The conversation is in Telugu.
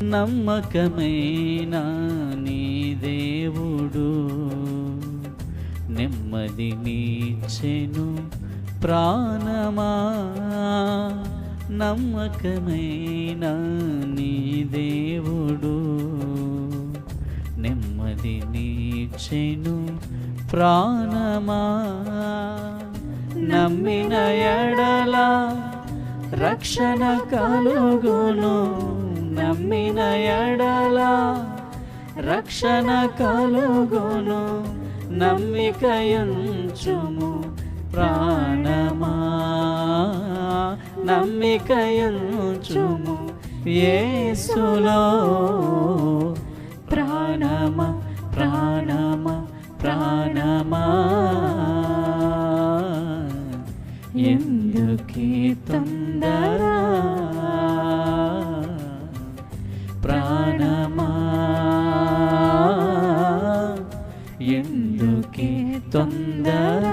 నమ్మకమైన నీ దేవుడు నెమ్మది నీచెను ప్రాణమా. నమ్మకమైన నీ దేవుడు నెమ్మది నీచెను ప్రాణమా. నమ్మిన ఎడల రక్షణ కలుగును, నమ్మిన ఎడల రక్షణ కలుగును. నమ్మికయుంచుము ప్రాణమా, నమ్మికయుంచుము యేసులో. ప్రాణమా ప్రాణమా ప్రాణమా ఎందుకీ తొందర, ప్రాణమా ఎందుకీ తొందర.